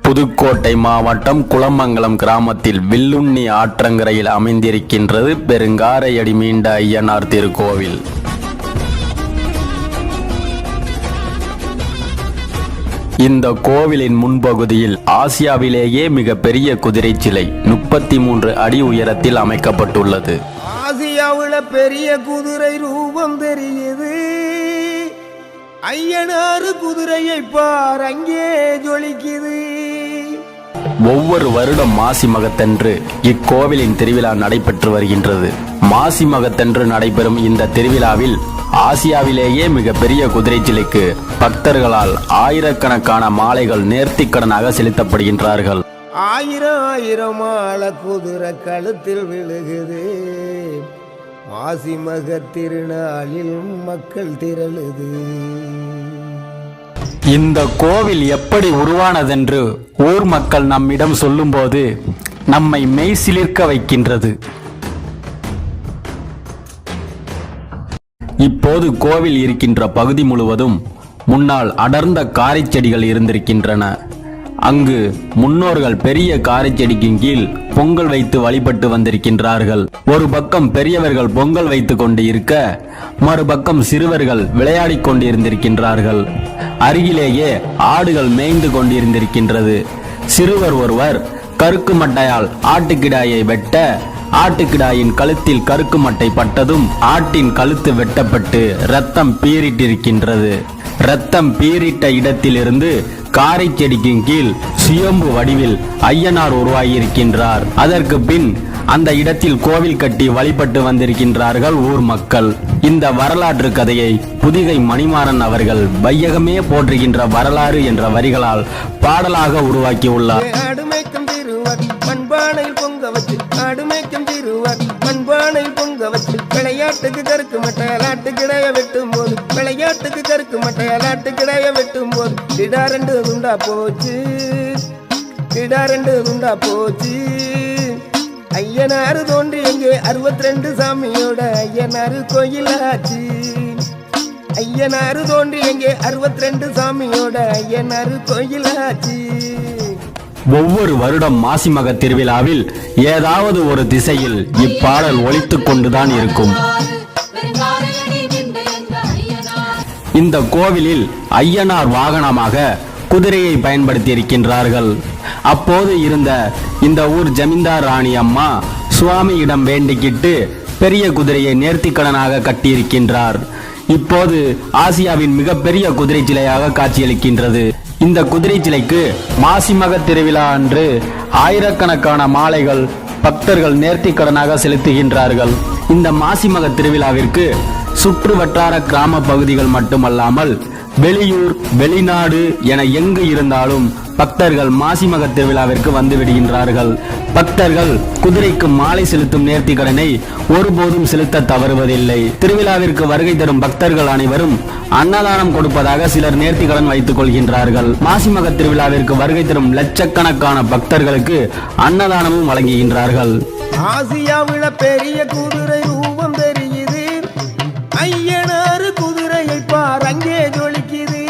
புதுக்கோட்டை மாவட்டம் குளமங்கலம் கிராமத்தில் வில்லுண்ணி ஆற்றங்கரையில் அமைந்திருக்கின்றது பெருங்காரையடி மீண்ட ஐயனார் திருக்கோவில். இந்த கோவிலின் முன்பகுதியில் ஆசியாவிலேயே மிக பெரிய குதிரை சிலை 33 அடி உயரத்தில் அமைக்கப்பட்டுள்ளது. ஆசியாவுல பெரிய குதிரை ரூபம் தெரியுது. ஐயனார் குதிரையை பார் அங்கே ஜொலிக்குது. ஒவ்வொரு வருடம் மாசி மகத்தன்று இக்கோவிலின் திருவிழா நடைபெற்று வருகின்றது. மாசி மகத்தன்று நடைபெறும் இந்த திருவிழாவில் ஆசியாவிலேயே மிக பெரிய குதிரை சிலைக்கு பக்தர்களால் ஆயிரக்கணக்கான மாலைகள் நேர்த்திக்கடனாக செலுத்தப்படுகின்றார்கள். ஆயிரம் மாலை குதிரை கழுத்தில் விழுகுது. மாசி மக திருநாளில் மக்கள் திரளுது. இந்த கோவில் எப்படி உருவானதென்று ஊர் மக்கள் நம்மிடம் சொல்லும்போது நம்மை மெய் சிலிர்க்க வைக்கின்றது. இப்போது கோவில் இருக்கின்ற பகுதி முழுவதும் முன்னால் அடர்ந்த காரை செடிகள் இருந்திருக்கின்றன. அங்கு முன்னோர்கள் பெரிய காரை செடிக்கும் கீழ் பொங்கல் வைத்து வழிபட்டு வந்திருக்கின்றார்கள். ஒரு பக்கம் பெரியவர்கள் பொங்கல் வைத்து கொண்டு இருக்க, மறுபக்கம் சிறுவர்கள் விளையாடி கொண்டிருந்திருக்கின்றார்கள். அருகிலேயே ஆடுகள் மேய்ந்து கொண்டிருந்திருக்கின்றது. சிறுவர் ஒருவர் கருக்கு மட்டையால் ஆட்டுக்கிடாயை வெட்ட, ஆட்டுக்கிடாயின் கழுத்தில் கருக்கு மட்டை பட்டதும் ஆட்டின் கழுத்து வெட்டப்பட்டு இரத்தம் பீரிட்டிருக்கின்றது. இரத்தம் பீரிட்ட இடத்திலிருந்து காரை செடிக்கும் கீழ் சுயம்பு வடிவில் ஐயனார் உருவாகியிருக்கின்றார். அதற்கு பின் அந்த இடத்தில் கோவில் கட்டி வழிபட்டு வந்திருக்கின்றார்கள் ஊர் மக்கள். இந்த வரலாற்று கதையை புதிகை மணிமாறன் அவர்கள் வையகமே போற்றுகின்ற வரலாறு என்ற வரிகளால் பாடலாக உருவாக்கியுள்ளார். விளையாட்டுக்கு கருக்கு மட்டையாலாட்டு கிடைய வெட்டும் போது, விளையாட்டுக்கு கருக்கு மட்டையாலாட்டு கிடைய வெட்டும் போது திடாரெண்டு துண்டா போச்சு, திடாரெண்டு துண்டா போச்சு. ஐயனாரு தோன்றி எங்கே 62 சாமியோட ஐயனாரு கோயிலாச்சு. ஐயனாரு தோன்றி எங்கே 62 சாமியோட ஐயனாரு கோயிலாச்சு. ஒவ்வொரு வருடம் மாசி மக திருவிழாவில் ஏதாவது ஒரு திசையில் இப்பாடல் ஒலித்துக் கொண்டுதான் இருக்கும். இந்த கோவிலில் ஐயனார் வாகனமாக குதிரையை பயன்படுத்தி இருக்கின்றார்கள். அப்போது இருந்த இந்த ஊர் ஜமீன்தார் ராணி அம்மா சுவாமியிடம் வேண்டிக்கிட்டு பெரிய குதிரையை நேர்த்திக்கடனாக கட்டியிருக்கின்றார். இப்போது ஆசியாவின் மிகப்பெரிய குதிரை சிலையாக காட்சியளிக்கின்றது. இந்த குதிரை சிலைக்கு மாசி மக திருவிழா அன்று ஆயிரக்கணக்கான மாலைகள் பக்தர்கள் நேர்த்திக்கடனாக செலுத்துகின்றார்கள். இந்த மாசி மக திருவிழாவிற்கு சுற்று வட்டார கிராம பகுதிகள் மட்டுமல்லாமல் வெளியூர் வெளிநாடு என எங்கு இருந்தாலும் பக்தர்கள் மாசி மக திருவிழாவிற்கு வந்து விடுகின்றார்கள். பக்தர்கள் குதிரைக்கு மாலை செலுத்தும் நேர்த்திக்கடனை ஒருபோதும் செலுத்த தவறுவதில்லை. திருவிழாவிற்கு வருகை தரும் பக்தர்கள் அனைவரும் அன்னதானம் கொடுப்பதாக சிலர் நேர்த்திக்கடன் வைத்துக் கொள்கின்றார்கள். மாசி மக திருவிழாவிற்கு வருகை தரும் லட்சக்கணக்கான பக்தர்களுக்கு அன்னதானமும் வழங்குகின்றார்கள். ஆசியாவுல பெரிய குதிரை ரூபம் தெரியுது. ஐயனார் குதிரையை பார் அங்கே ஜொலிக்குது.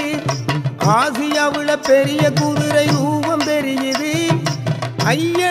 ஆசியாவுல பெரிய குதிரை ரூபம் தெரியுது. ஐய